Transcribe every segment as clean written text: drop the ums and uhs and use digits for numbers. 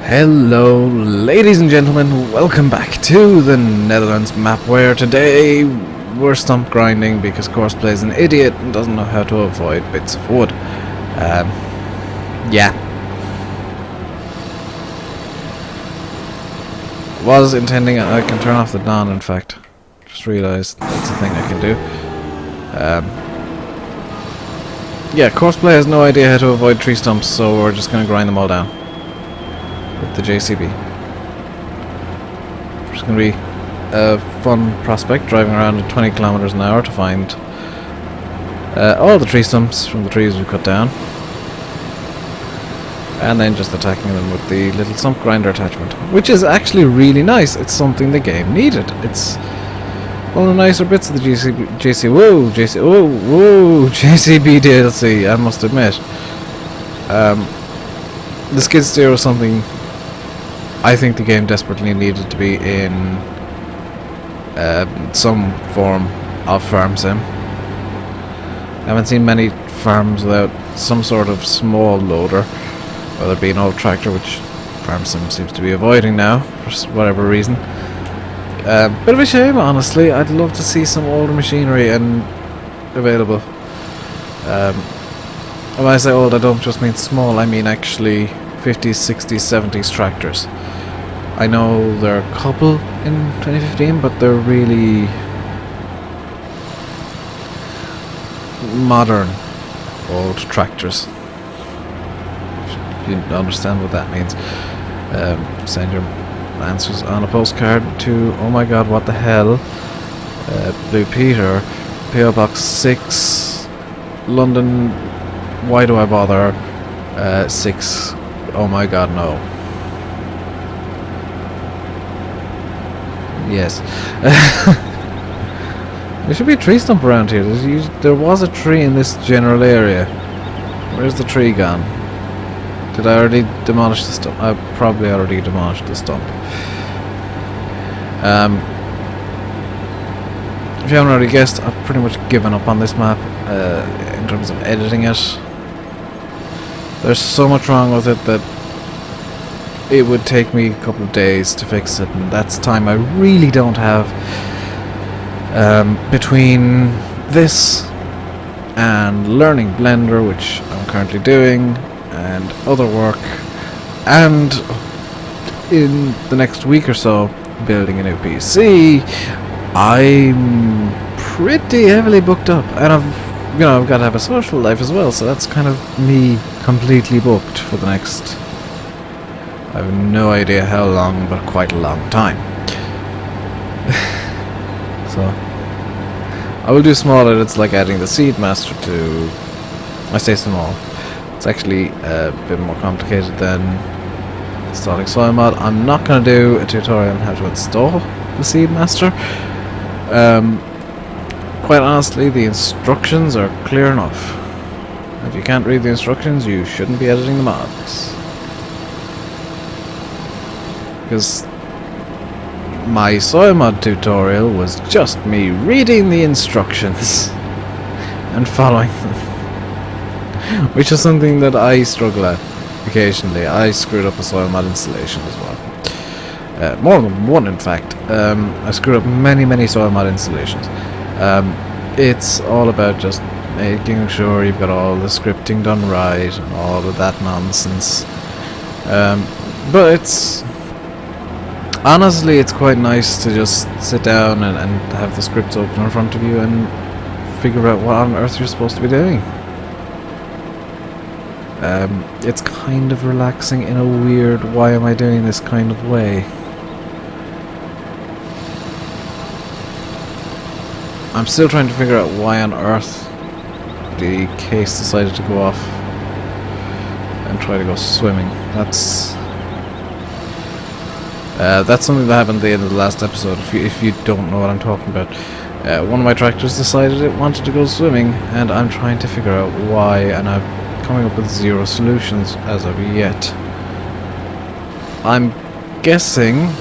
Hello, ladies and gentlemen, welcome back to the Netherlands map, where today we're stump grinding because CoursePlay is an idiot and doesn't know how to avoid bits of wood. Yeah. Was intending I can turn off the dawn, in fact. Just realised that's a thing I can do. Yeah, CoursePlay has no idea how to avoid tree stumps, so we're just going to grind them all down with the JCB. It's going to be a fun prospect, driving around at 20 kilometers an hour to find all the tree stumps from the trees we cut down, and then just attacking them with the little stump grinder attachment, which is actually really nice. It's something the game needed. It's one of the nicer bits of the JCB DLC, I must admit. The skid steer was something I think the game desperately needed to be in some form of farm sim. I haven't seen many farms without some sort of small loader, whether it be an old tractor, which farm sim seems to be avoiding now for whatever reason. Bit of a shame, honestly. I'd love to see some older machinery and available. When I say old, I don't just mean small, I mean actually 50s, 60s, 70s tractors. I know there are a couple in 2015, but they're really modern old tractors. If you understand what that means. Send your answers on a postcard to, oh my god, what the hell, Blue Peter, PO Box 6, London, why do I bother, 6, oh my god, no. Yes. There should be a tree stump around here. There was a tree in this general area. Where's the tree gone? Did I already demolish the stump? I probably already demolished the stump. If you haven't already guessed, I've pretty much given up on this map in terms of editing it. There's so much wrong with it that it would take me a couple of days to fix it, and that's time I really don't have between this and learning Blender, which I'm currently doing, and other work, and in the next week or so building a new PC. I'm pretty heavily booked up, and I've got to have a social life as well, so that's kind of me completely booked for the next, I have no idea how long, but quite a long time. So I will do small edits, like adding the Seed Master to, I say small, it's actually a bit more complicated than installing soil mod. I'm not going to do a tutorial on how to install the Seed Master. Quite honestly, the instructions are clear enough. If you can't read the instructions, you shouldn't be editing the mods. Because my soil mod tutorial was just me reading the instructions and following them, which is something that I struggle at occasionally. I screwed up a soil mod installation as well. More than one, in fact. I screwed up many soil mod installations. It's all about just making sure you've got all the scripting done right and all of that nonsense. But it's honestly, it's quite nice to just sit down and have the scripts open in front of you and figure out what on earth you're supposed to be doing. It's kind of relaxing in a weird, why am I doing this kind of way. I'm still trying to figure out why on earth the case decided to go off and try to go swimming. That's something that happened at the end of the last episode, if you don't know what I'm talking about. One of my tractors decided it wanted to go swimming, and I'm trying to figure out why, and I'm coming up with zero solutions as of yet. I'm guessing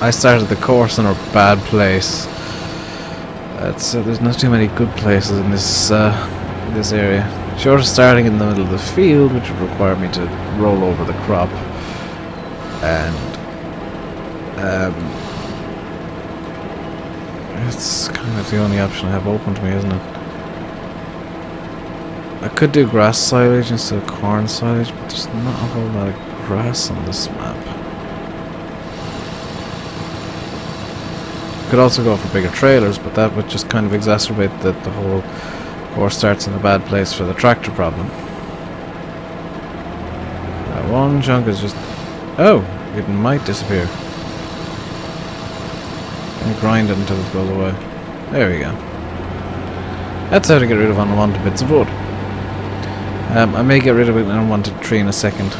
I started the course in a bad place. There's not too many good places in this area. Short of starting in the middle of the field, which would require me to roll over the crop, and it's kind of the only option I have open to me, isn't it? I could do grass silage instead of corn silage, but there's not a whole lot of grass on this map. Could also go for bigger trailers, but that would just kind of exacerbate the whole course starts in a bad place for the tractor problem. One chunk is just... oh! It might disappear. And grind it until it goes away. There we go. That's how to get rid of unwanted bits of wood. I may get rid of an unwanted tree in a second,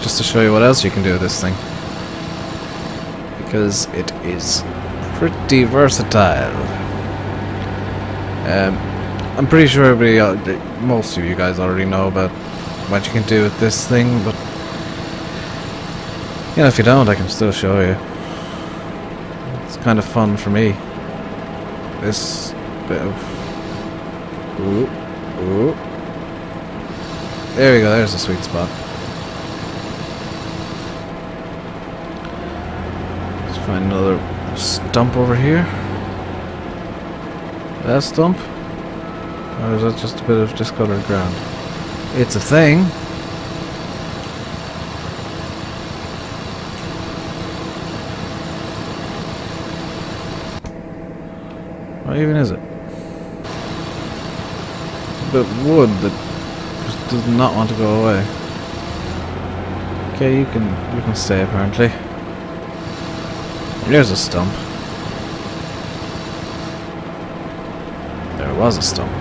just to show you what else you can do with this thing. Because it is pretty versatile. I'm pretty sure everybody, most of you guys already know about what you can do with this thing, but you know, if you don't, I can still show you. It's kind of fun for me. This bit of... ooh, ooh. There we go, there's a sweet spot. Let's find another stump over here. That stump? Or is that just a bit of discolored ground? It's a thing. What even is it? It's a bit of wood that just does not want to go away. Okay, you can stay apparently. There's a stump. There was a stump.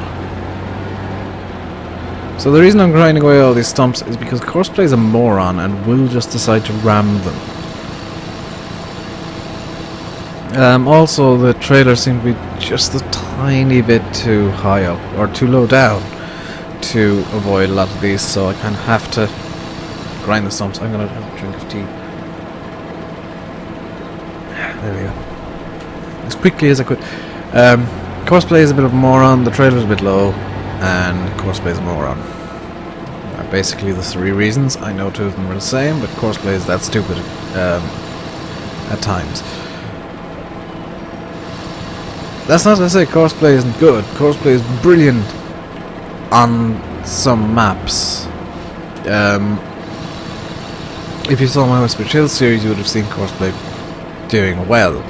So the reason I'm grinding away all these stumps is because CoursePlay is a moron and will just decide to ram them. Also, the trailers seem to be just a tiny bit too high up, or too low down, to avoid a lot of these, so I kind of have to grind the stumps. I'm going to have a drink of tea. There we go. As quickly as I could. CoursePlay is a bit of a moron, the trailer's a bit low, and CoursePlay is a moron. Are basically the three reasons. I know two of them are the same, but CoursePlay is that stupid at times. That's not to say CoursePlay isn't good. CoursePlay is brilliant on some maps. If you saw my Whispered Hills series, you would have seen CoursePlay doing well,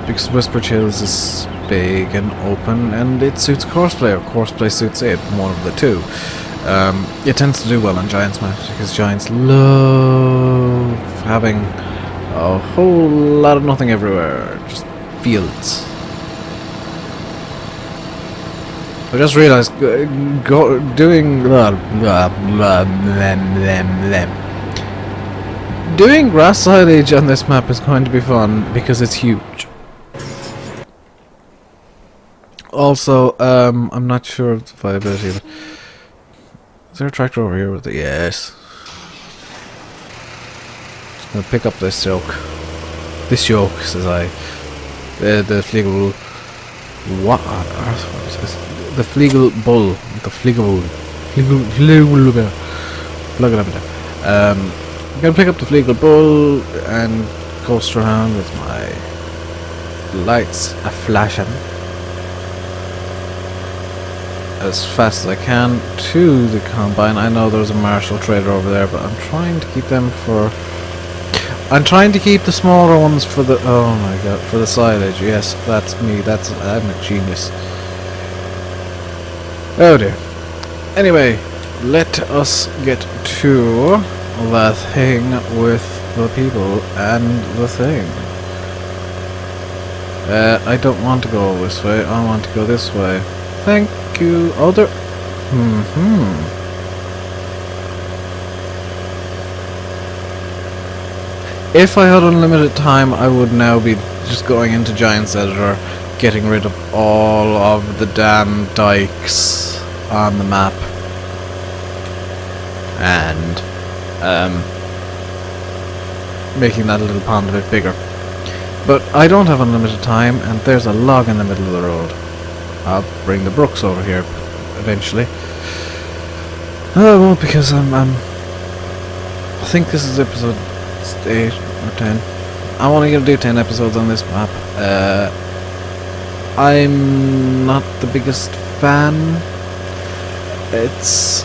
because Whispered Hills is big and open, and it suits CoursePlay, or CoursePlay suits it, one of the two. It tends to do well on Giants maps, because Giants love having a whole lot of nothing everywhere, just fields. I just realised doing grass silage on this map is going to be fun because it's huge. Also, I'm not sure of the viability of it. Is there a tractor over here with it? Yes. Just gonna pick up this yoke. This yoke, says I. The Fliegel. What on earth was this? The Fliegel bull. The Fliegel. Fliegel. Plug it up there. I'm gonna pick up the Fliegel bull and coast around with my lights a-flashing as fast as I can to the combine. I know there's a Marshall trailer over there, but I'm trying to keep them for... I'm trying to keep the smaller ones for the... oh my god, for the silage. Yes, that's me. I'm a genius. Oh dear. Anyway, let us get to the thing with the people and the thing. I don't want to go this way. I want to go this way. Thank you. Other. If I had unlimited time, I would now be just going into Giants Editor, getting rid of all of the damn dikes on the map, and making that little pond a bit bigger. But I don't have unlimited time, and there's a log in the middle of the road. I'll bring the brooks over here eventually. Oh, I won't, because I think this is episode 8 or 10. I'm only gonna do 10 episodes on this map. I'm not the biggest fan. It's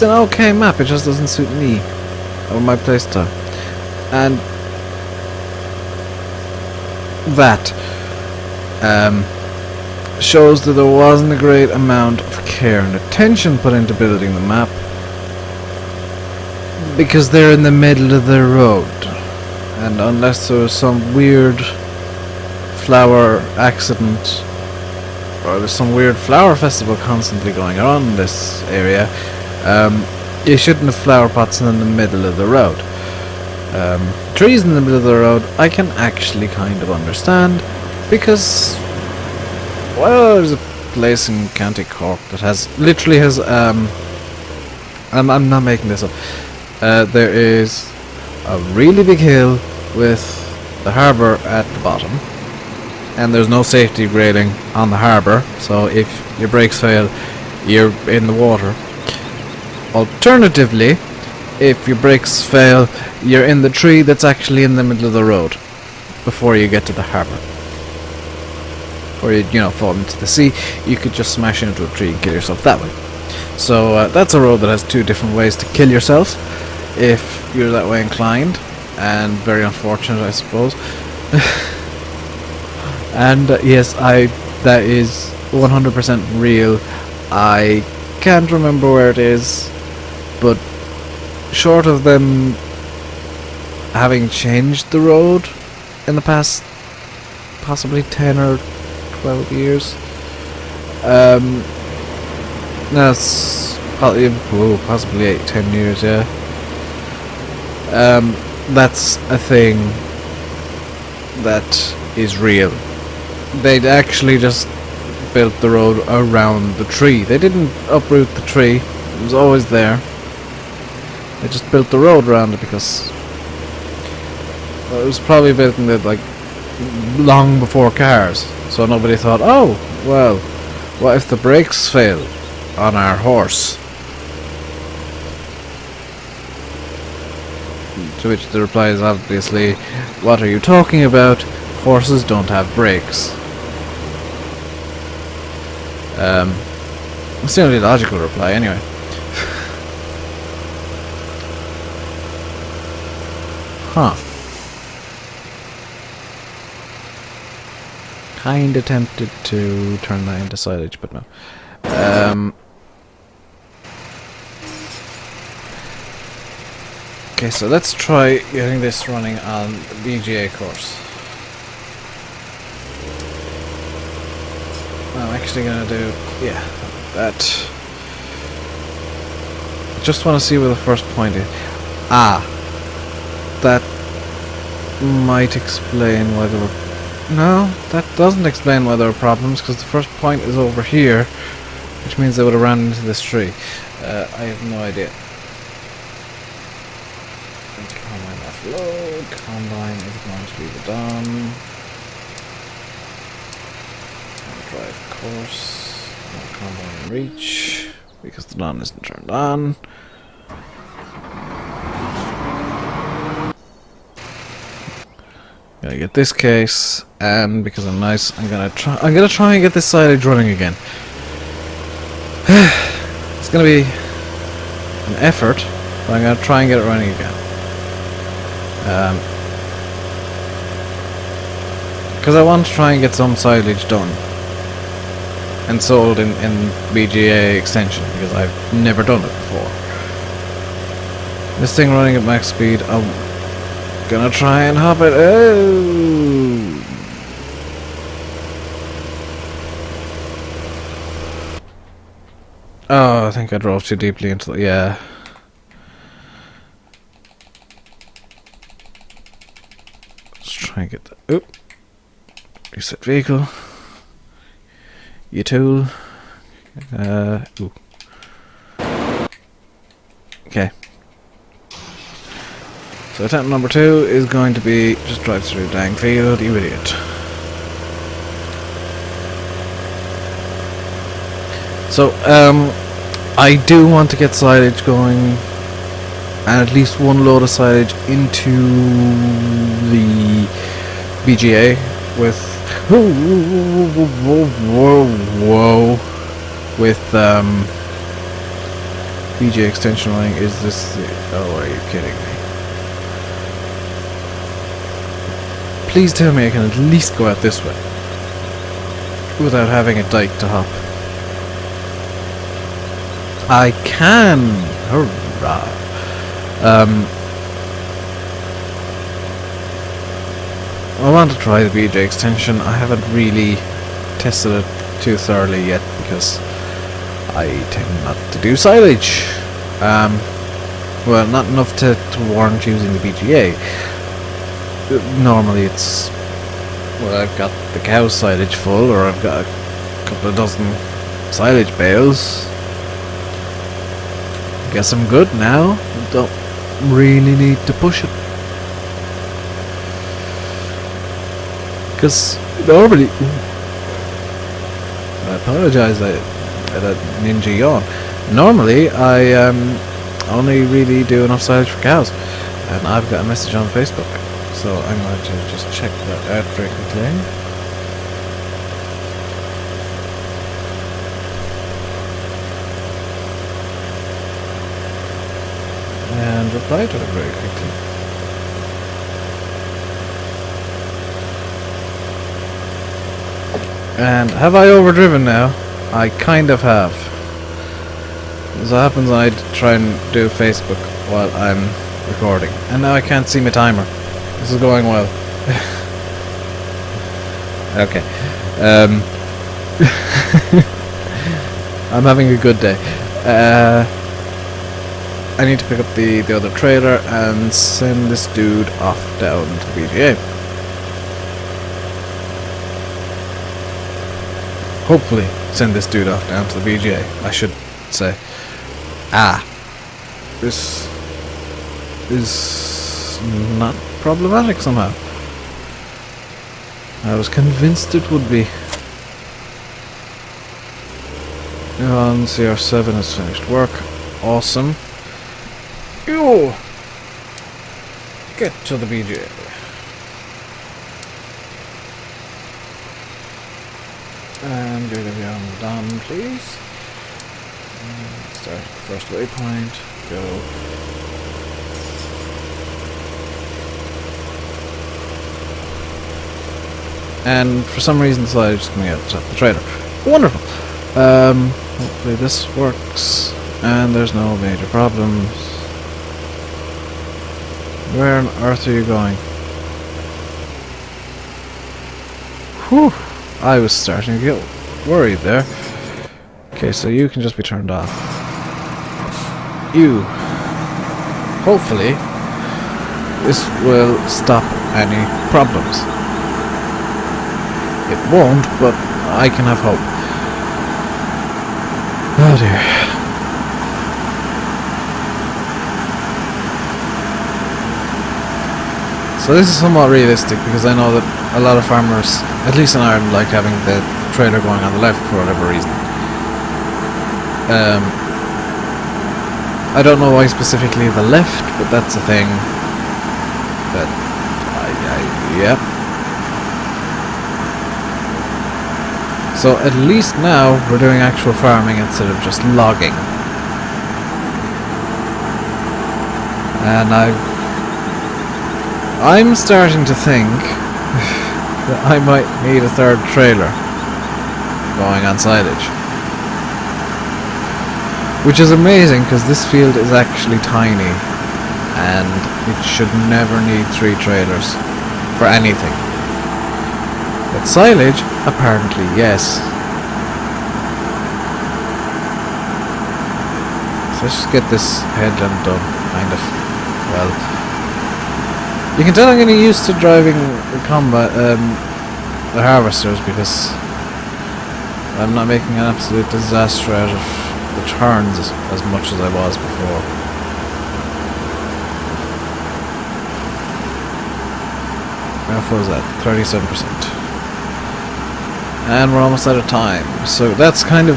an okay map, it just doesn't suit me or my playstyle. And that shows that there wasn't a great amount of care and attention put into building the map, because they're in the middle of the road, and unless there was some weird flower accident or there's some weird flower festival constantly going on in this area, you shouldn't have flower pots in the middle of the road. Trees in the middle of the road I can actually kind of understand, because well, there's a place in County Cork that literally has I'm not making this up. There is a really big hill with the harbour at the bottom, and there's no safety railing on the harbour, so if your brakes fail, you're in the water. Alternatively, if your brakes fail, you're in the tree that's actually in the middle of the road before you get to the harbour. Or you fall into the sea, you could just smash into a tree and kill yourself that way. So that's a road that has two different ways to kill yourself if you're that way inclined, and very unfortunate, I suppose. And yes, that is 100% real. I can't remember where it is, but short of them having changed the road in the past possibly 10 or 12 years, that's possibly 8-10 years, yeah. That's a thing that is real. They'd actually just built the road around the tree. They didn't uproot the tree, it was always there. They just built the road around it because it was probably built in the, long before cars. So nobody thought, oh, well, what if the brakes fail on our horse? To which the reply is obviously, what are you talking about? Horses don't have brakes. It's the only logical reply anyway. Huh. Kinda tempted to turn that into silage, but no. Okay, so let's try getting this running on the BGA course. I'm actually gonna do, that. I just want to see where the first point is. That might explain why there were... No, that doesn't explain why there are problems, because the first point is over here, which means they would have ran into this tree. I have no idea. Combine offload. Combine is going to be the done. Drive course. Combine reach, because the done isn't turned on. Gotta get this case, and because I'm nice, I'm gonna try and get this silage running again. It's gonna be an effort, but I'm gonna try and get it running again. Because I want to try and get some silage done and sold in BGA extension, because I've never done it before. This thing running at max speed, I'm gonna try and hop it. Oh, I think I drove too deeply into the... Yeah. Let's try and get that. Oop. Reset vehicle. U-tool. Ooh. Okay. So attempt number 2 is going to be just drive through the dang field, you idiot. So, I do want to get silage going and at least one load of silage into the BGA with with BGA extension line. Is this the, oh, are you kidding me? Please tell me I can at least go out this way without having a dike to hop. I can! Hurrah! I want to try the BJ extension. I haven't really tested it too thoroughly yet because I tend not to do silage. Well, not enough to warrant using the BGA. Normally it's, well, I've got the cow silage full, or I've got a couple of dozen silage bales. Guess I'm good now. Don't really need to push it. Because normally, I apologise, I had a ninja yawn. Normally I only really do enough silage for cows, and I've got a message on Facebook, so I'm going to just check that out very quickly. And reply to it very quickly. And have I overdriven now? I kind of have. As happens, I try and do Facebook while I'm recording, and now I can't see my timer. This is going well. Okay. I'm having a good day. I need to pick up the other trailer and send this dude off down to the BGA. Hopefully send this dude off down to the BGA, I should say. This is not problematic somehow. I was convinced it would be. And CR7 has finished work. Awesome. Ew. Get to the BGA. And you're going to be on the dam, please. Start at the first waypoint. Go. And for some reason the slide is just coming out the top of the trailer. Wonderful. Hopefully this works and there's no major problems. Where on earth are you going? Whew. I was starting to get worried there. Okay, so you can just be turned off. You. Hopefully, this will stop any problems. It won't, but I can have hope. Oh dear. So this is somewhat realistic because I know that a lot of farmers, at least in Ireland, like having the trailer going on the left for whatever reason. I don't know why specifically the left, but that's a thing that yep. So at least now we're doing actual farming instead of just logging. And I'm starting to think that I might need a third trailer going on silage. Which is amazing because this field is actually tiny and it should never need 3 trailers for anything. But silage, apparently yes. So let's just get this headland done, kind of. Well, you can tell I'm getting used to driving the the harvesters because I'm not making an absolute disaster out of the turns as much as I was before. How was that? 37%. And we're almost out of time, so that's kind of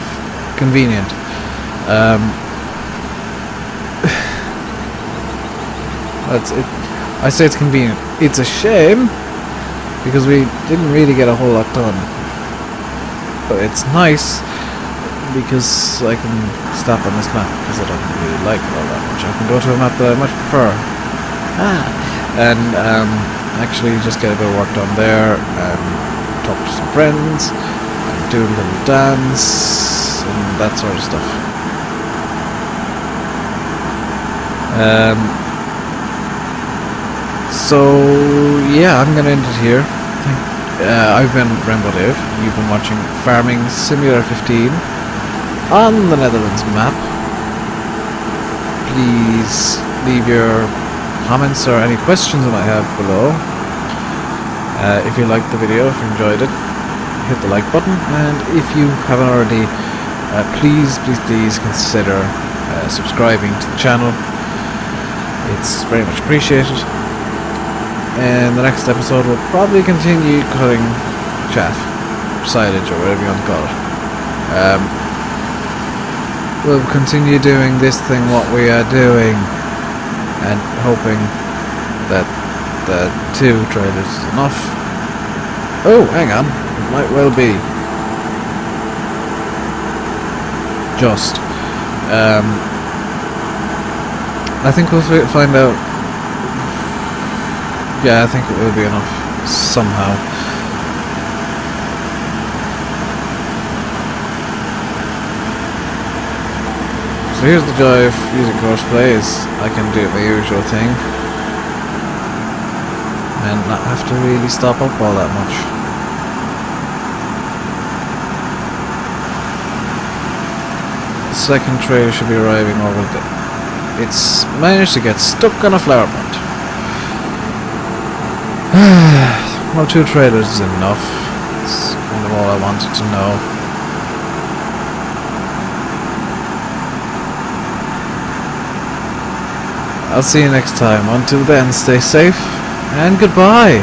That's it. I say it's convenient. It's a shame because we didn't really get a whole lot done. But it's nice because I can stop on this map because I don't really like it all that much. I can go to a map that I much prefer. And actually just get a bit of work done there and talk to some friends and do a little dance and that sort of stuff. So yeah, I'm gonna end it here. I've been Rainbow Dave. You've been watching Farming Simulator 15 on the Netherlands map. Please leave your comments or any questions you might have below. If you liked the video, if you enjoyed it, hit the like button, and if you haven't already, please consider subscribing to the channel. It's very much appreciated. And the next episode will probably continue cutting chaff, silage, or whatever you want to call it. We'll continue doing this thing, what we are doing, and hoping that the 2 trailers is enough. Oh, hang on, it might well be. Just. I think we'll find out. Yeah, I think it will be enough somehow. So here's the joy of using CoursePlay, is I can do my usual thing and not have to really stop up all that much. The second trailer should be arriving over the... It's managed to get stuck on a flower pot. Well, 2 trailers is enough. It's kind of all I wanted to know. I'll see you next time. Until then, stay safe and goodbye.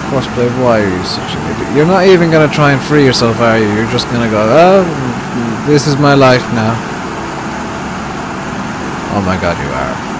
CoursePlay, why are you such an idiot? You're not even going to try and free yourself, are you? You're just going to go, oh, this is my life now. Oh my god, you are.